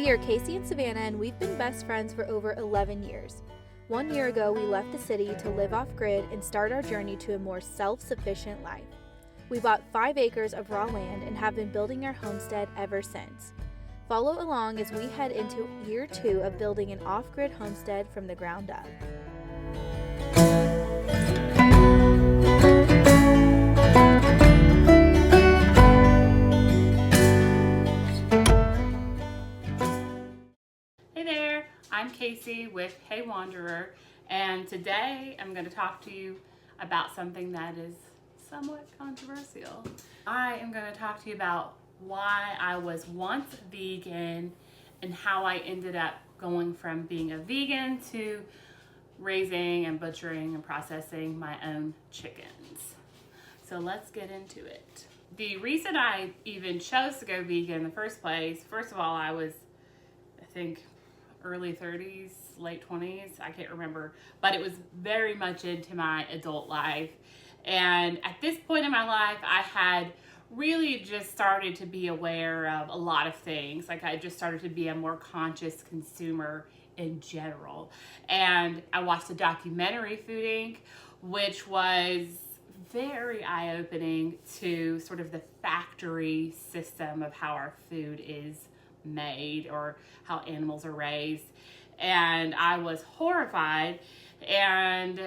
We are Casey and Savannah, and we've been best friends for over 11 years. 1 year ago, we left the city to live off-grid and start our journey to a more self-sufficient life. We bought 5 acres of raw land and have been building our homestead ever since. Follow along as we head into year 2 of building an off-grid homestead from the ground up. Hey there, I'm Casey with Hey Wanderer, and today I'm going to talk to you about something that is somewhat controversial. I am going to talk to you about why I was once vegan and how I ended up going from being a vegan to raising and butchering and processing my own chickens. So let's get into it. The reason I even chose to go vegan in the first place, first of all, I was, I think, early 30s, late 20s, I can't remember, but it was very much into my adult life. And at this point in my life, I had really just started to be aware of a lot of things. Like I just started to be a more conscious consumer in general. And I watched a documentary, Food Inc., which was very eye-opening to sort of the factory system of how our food is made or how animals are raised. And I was horrified, and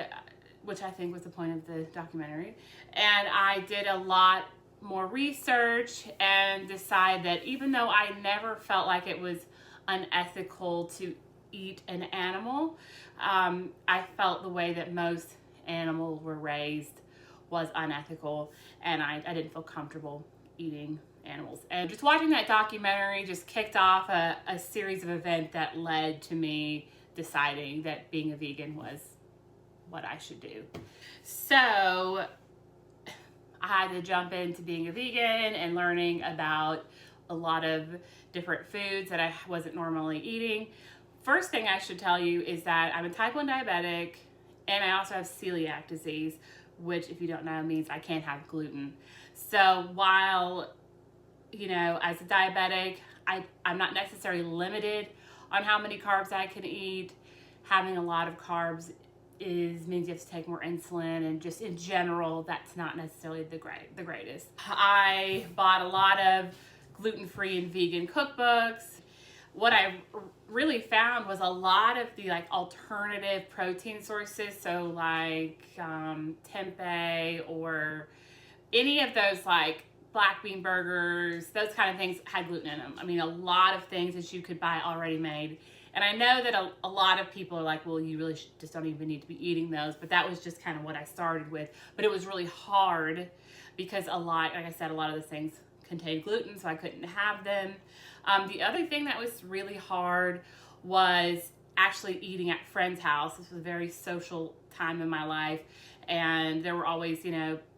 which I think was the point of the documentary. And I did a lot more research and decided that even though I never felt like it was unethical to eat an animal, I felt the way that most animals were raised was unethical, and I didn't feel comfortable eating animals. And just watching that documentary just kicked off a series of events that led to me deciding that being a vegan was what I should do. So I had to jump into being a vegan and learning about a lot of different foods that I wasn't normally eating. First thing I should tell you is that I'm a type 1 diabetic, and I also have celiac disease, which, if you don't know, means I can't have gluten. So while, you know, as a diabetic, I'm not necessarily limited on how many carbs I can eat. Having a lot of carbs means you have to take more insulin, and just in general, that's not necessarily the greatest. I bought a lot of gluten-free and vegan cookbooks. What I really found was a lot of the alternative protein sources, so like tempeh or any of those black bean burgers, those kind of things had gluten in them. I mean, a lot of things that you could buy already made. And I know that a lot of people are like, well, you really just don't even need to be eating those. But that was just kind of what I started with. But it was really hard because like I said, a lot of those things contain gluten, so I couldn't have them. The other thing that was really hard was actually eating at friends' house. This was a very social time in my life. And there were always,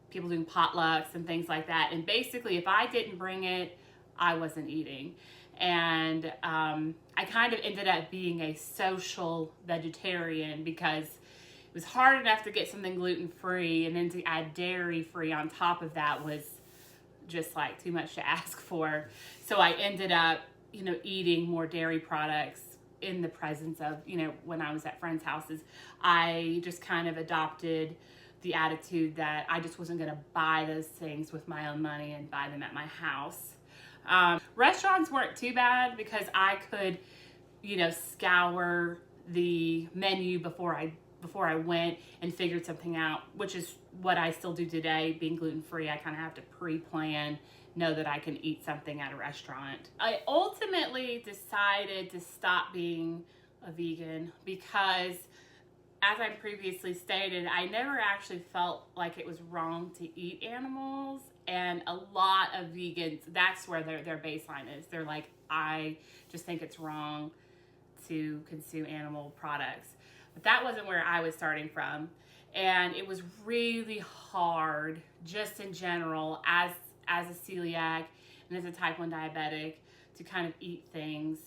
people doing potlucks and things like that. And basically, if I didn't bring it, I wasn't eating. And I kind of ended up being a social vegetarian because it was hard enough to get something gluten-free, and then to add dairy-free on top of that was just too much to ask for. So I ended up, eating more dairy products in the presence of, when I was at friends' houses. I just kind of adopted the attitude that I just wasn't going to buy those things with my own money and buy them at my house. Restaurants weren't too bad because I could, scour the menu before I went and figured something out, which is what I still do today. Being gluten-free, I kind of have to pre-plan, know that I can eat something at a restaurant. I ultimately decided to stop being a vegan because, as I previously stated, I never actually felt like it was wrong to eat animals. And a lot of vegans, that's where their baseline is. They're like, I just think it's wrong to consume animal products. But that wasn't where I was starting from. And it was really hard, just in general, as a celiac and as a type 1 diabetic, to kind of eat things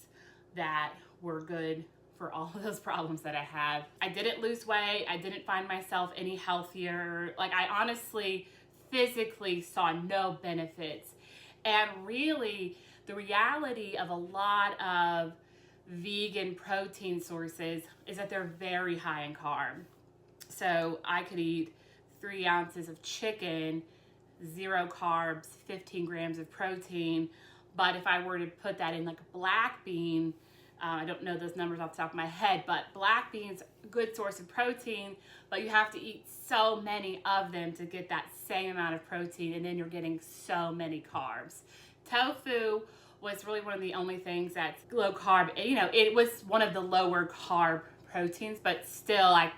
that were good for all of those problems that I have. I didn't lose weight. I didn't find myself any healthier. I honestly physically saw no benefits. And really, The reality of a lot of vegan protein sources is that they're very high in carb. So I could eat 3 ounces of chicken, 0 carbs, 15 grams of protein. But if I were to put that in like a black bean, I don't know those numbers off the top of my head, but black beans, good source of protein, but you have to eat so many of them to get that same amount of protein, and then you're getting so many carbs. Tofu was really one of the only things that's low carb. You know, it was one of the lower carb proteins, but still like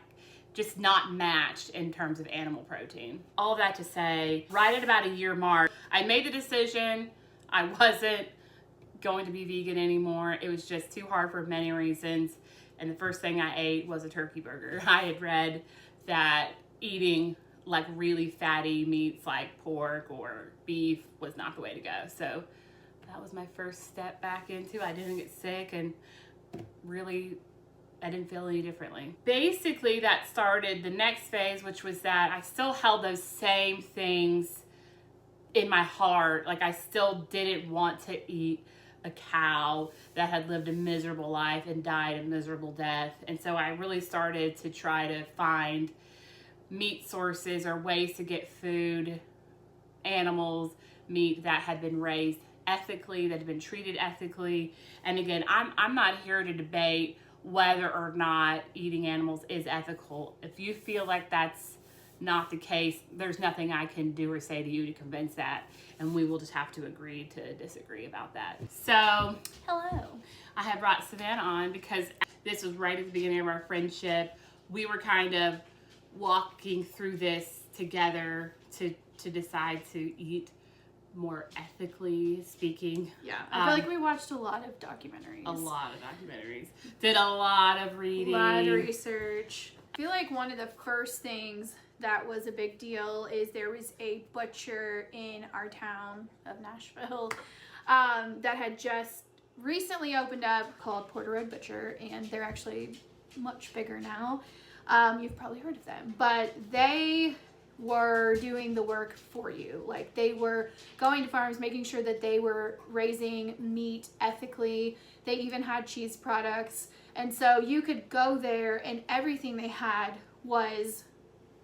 just not matched in terms of animal protein. All of that to say, right at about a year mark, I made the decision. I wasn't going to be vegan anymore. It was just too hard for many reasons. And the first thing I ate was a turkey burger. I had read that eating like really fatty meats like pork or beef was not the way to go. So that was my first step back into. I didn't get sick, and really I didn't feel any differently. Basically that started the next phase, which was that I still held those same things in my heart. Like I still didn't want to eat a cow that had lived a miserable life and died a miserable death. And so I really started to try to find meat sources or ways to get food, animals, meat that had been raised ethically, that had been treated ethically. And again, I'm not here to debate whether or not eating animals is ethical. If you feel like that's not the case, there's nothing I can do or say to you to convince that, and we will just have to agree to disagree about that. So, hello. I have brought Savannah on because this was right at the beginning of our friendship. We were kind of walking through this together to decide to eat more ethically speaking. Yeah, I feel like we watched a lot of documentaries. A lot of documentaries. Did a lot of reading. A lot of research. I feel like one of the first things that was a big deal is there was a butcher in our town of Nashville that had just recently opened up called Porter Road Butcher, and they're actually much bigger now. You've probably heard of them, but they were doing the work for you. Like they were going to farms, making sure that they were raising meat ethically. They even had cheese products. And so you could go there and everything they had was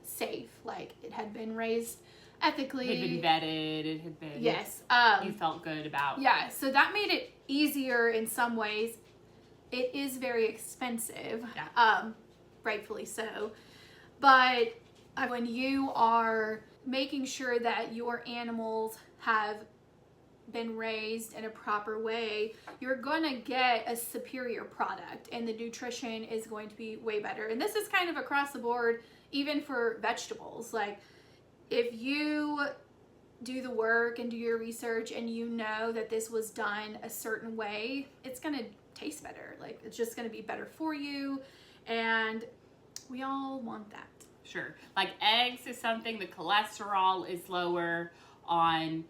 safe. Like it had been raised ethically. It had been vetted. It had been, yes. You felt good about. Yeah. So that made it easier in some ways. It is very expensive. Yeah. Rightfully so. But when you are making sure that your animals have been raised in a proper way, you're going to get a superior product, and the nutrition is going to be way better. And this is kind of across the board, even for vegetables. Like if you do the work and do your research and you know that this was done a certain way, it's going to taste better. Like it's just going to be better for you, and we all want that. Sure. Like eggs is something, the cholesterol is lower on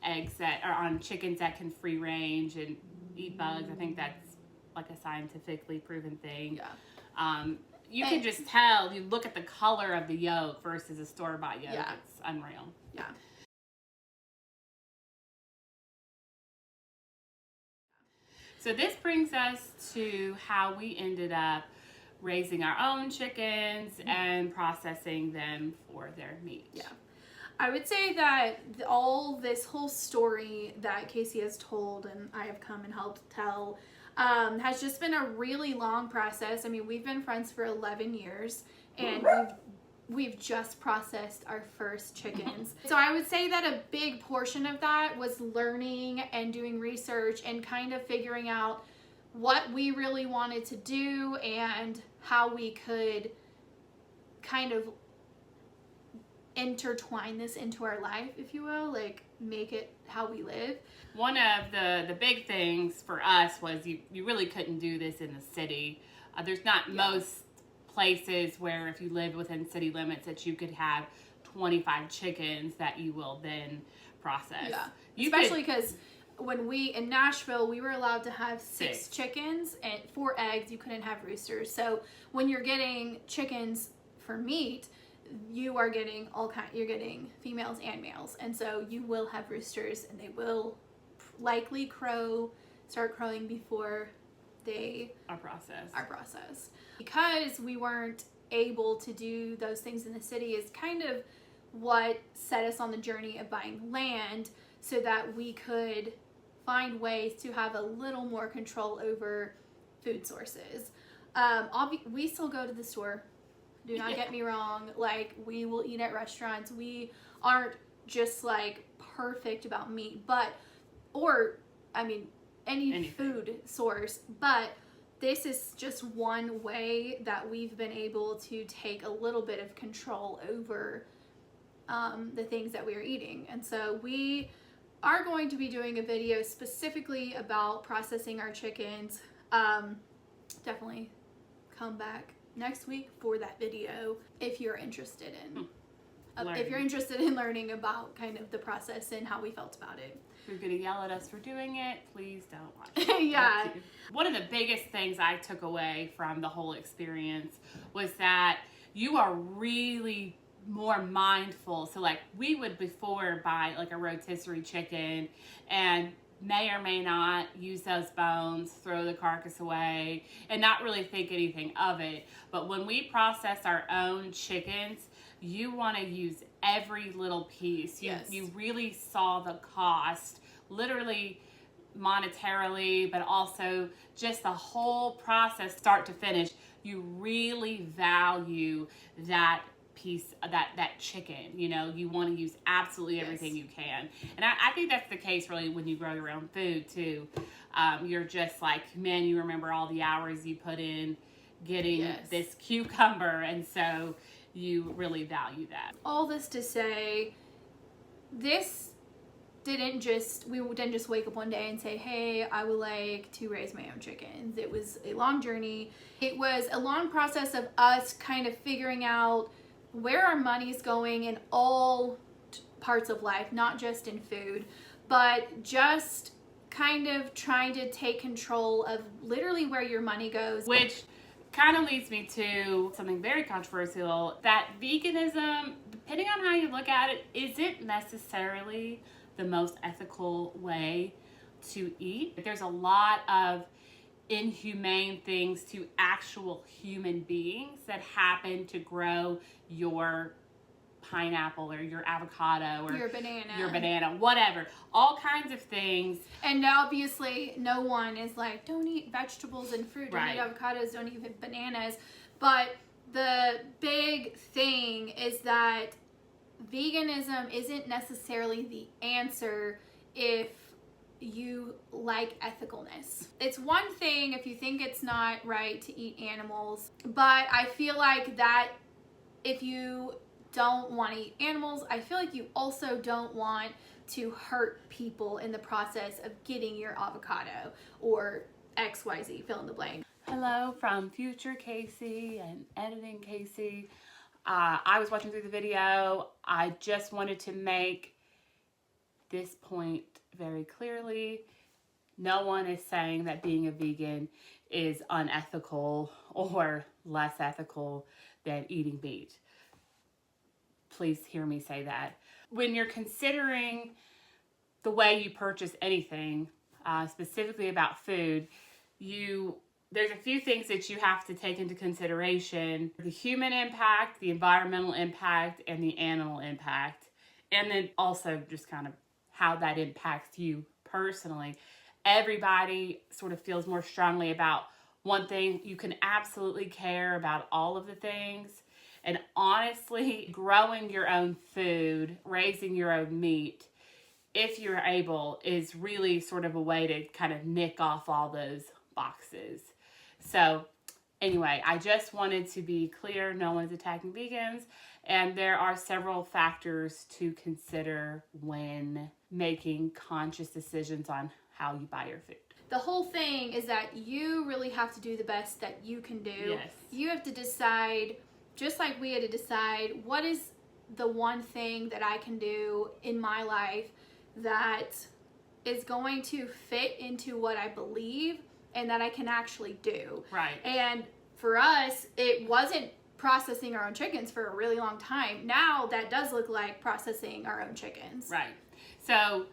eggs that are on chickens that can free range and eat bugs. I think that's like a scientifically proven thing. Yeah. You can just tell, you look at the color of the yolk versus a store-bought yolk. Yeah. It's unreal. Yeah. So this brings us to how we ended up raising our own chickens and processing them for their meat. Yeah. I would say that this whole story that Casey has told and I have come and helped tell has just been a really long process. I mean, we've been friends for 11 years and we've just processed our first chickens. So I would say that a big portion of that was learning and doing research and kind of figuring out what we really wanted to do and how we could kind of intertwine this into our life, if you will, like make it how we live. One of the big things for us was you really couldn't do this in the city. There's not most places where if you live within city limits that you could have 25 chickens that you will then process. Yeah, especially because when in Nashville, we were allowed to have six chickens and 4 eggs. You couldn't have roosters. So when you're getting chickens for meat, you are getting you're getting females and males. And so you will have roosters and they will likely start crowing before they Our process. are processed. Because we weren't able to do those things in the city is kind of what set us on the journey of buying land so that we could find ways to have a little more control over food sources. We still go to the store. Do not get me wrong. Like, we will eat at restaurants. We aren't just like perfect about meat, any food source, but this is just one way that we've been able to take a little bit of control over the things that we are eating. And so we are going to be doing a video specifically about processing our chickens. Definitely come back next week for that video if you're interested in learning about kind of the process and how we felt about it. If you're going to yell at us for doing it, please don't watch it. Yeah. One of the biggest things I took away from the whole experience was that you are really more mindful. So like, we would before buy like a rotisserie chicken and may or may not use those bones, throw the carcass away, and not really think anything of it. But when we process our own chickens, you want to use every little piece. You really saw the cost, literally monetarily, but also just the whole process, start to finish. You really value that piece, that chicken. You know, you want to use absolutely everything you can. And I think that's the case really when you grow your own food too. You're just like, man, you remember all the hours you put in getting this cucumber, and so you really value that. All this to say, we didn't just wake up one day and say, hey, I would like to raise my own chickens. It was a long journey. It was a long process of us kind of figuring out where our money's going in all parts of life, not just in food, but just kind of trying to take control of literally where your money goes. Which kind of leads me to something very controversial, that veganism, depending on how you look at it, isn't necessarily the most ethical way to eat. There's a lot of inhumane things to actual human beings that happen to grow your pineapple or your avocado or your banana, whatever, all kinds of things. And obviously no one is like, don't eat vegetables and fruit, don't eat avocados, don't eat bananas. But the big thing is that veganism isn't necessarily the answer if you like ethicalness. It's one thing if you think it's not right to eat animals, but I feel like that if you don't want to eat animals, I feel like you also don't want to hurt people in the process of getting your avocado or XYZ, fill in the blank. Hello from future Casey and editing Casey. I was watching through the video. I just wanted to make this point very clearly. No one is saying that being a vegan is unethical or less ethical than eating meat. Please hear me say that. When you're considering the way you purchase anything, specifically about food, there's a few things that you have to take into consideration: the human impact, the environmental impact, and the animal impact. And then also just kind of how that impacts you personally. Everybody sort of feels more strongly about one thing. You can absolutely care about all of the things. And honestly, growing your own food, raising your own meat, if you're able, is really sort of a way to kind of nick off all those boxes. So anyway, I just wanted to be clear, no one's attacking vegans, and there are several factors to consider when making conscious decisions on how you buy your food. The whole thing is that you really have to do the best that you can do. Yes. You have to decide, just like we had to decide, what is the one thing that I can do in my life that is going to fit into what I believe and that I can actually do. Right. And for us, it wasn't processing our own chickens for a really long time. Now that does look like processing our own chickens. Right. So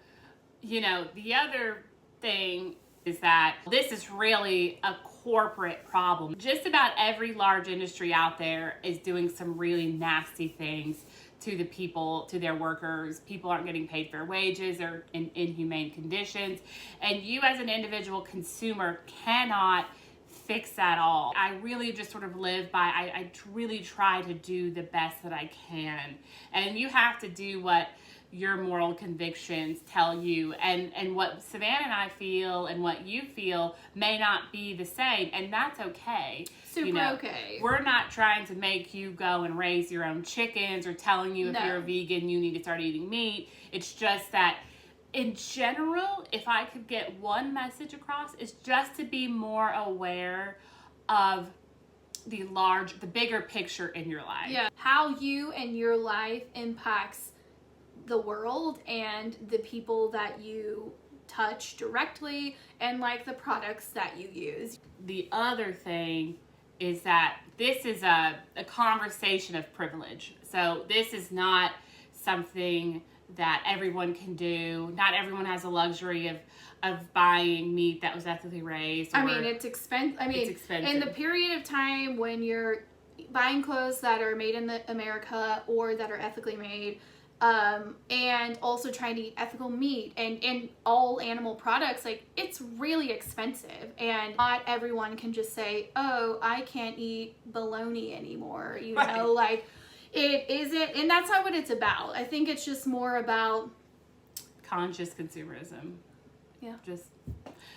You know, the other thing is that this is really a corporate problem. Just about every large industry out there is doing some really nasty things to the people, to their workers. People aren't getting paid fair wages, they're in inhumane conditions, and you as an individual consumer cannot fix that all. I really just sort of live by, I really try to do the best that I can, and you have to do what your moral convictions tell you, and what Savannah and I feel and what you feel may not be the same, and that's okay. Super okay. We're not trying to make you go and raise your own chickens or telling you if No. you're a vegan you need to start eating meat. It's just that in general, if I could get one message across, it's just to be more aware of the bigger picture in your life. Yeah, how you and your life impacts the world and the people that you touch directly, and like the products that you use. The other thing is that this is a conversation of privilege. So this is not something that everyone can do. Not everyone has the luxury of buying meat that was ethically raised. I mean, it's expensive. It's expensive. In the period of time when you're buying clothes that are made in America or that are ethically made, and also trying to eat ethical meat and all animal products, like, it's really expensive, and not everyone can just say, oh, I can't eat bologna anymore, you Right. know, like, it isn't, and that's not what it's about. I think it's just more about conscious consumerism. Yeah.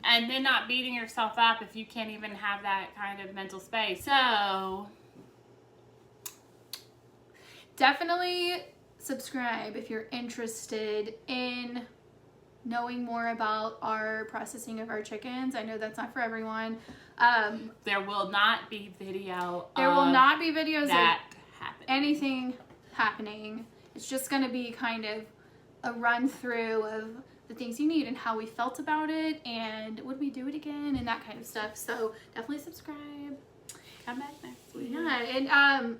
And then not beating yourself up if you can't even have that kind of mental space. So definitely subscribe if you're interested in knowing more about our processing of our chickens. I know that's not for everyone. there will not be video. There will not be videos that of happen. anything happening. It's just going to be kind of a run through of the things you need and how we felt about it and would we do it again and that kind of stuff. So definitely subscribe. Come back next week. Yeah, and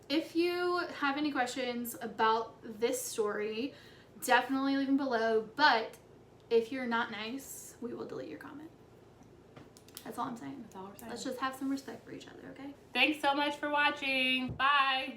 if you have any questions about this story, definitely leave them below. But if you're not nice, we will delete your comment. That's all I'm saying. That's all we're saying. Let's just have some respect for each other, okay? Thanks so much for watching. Bye.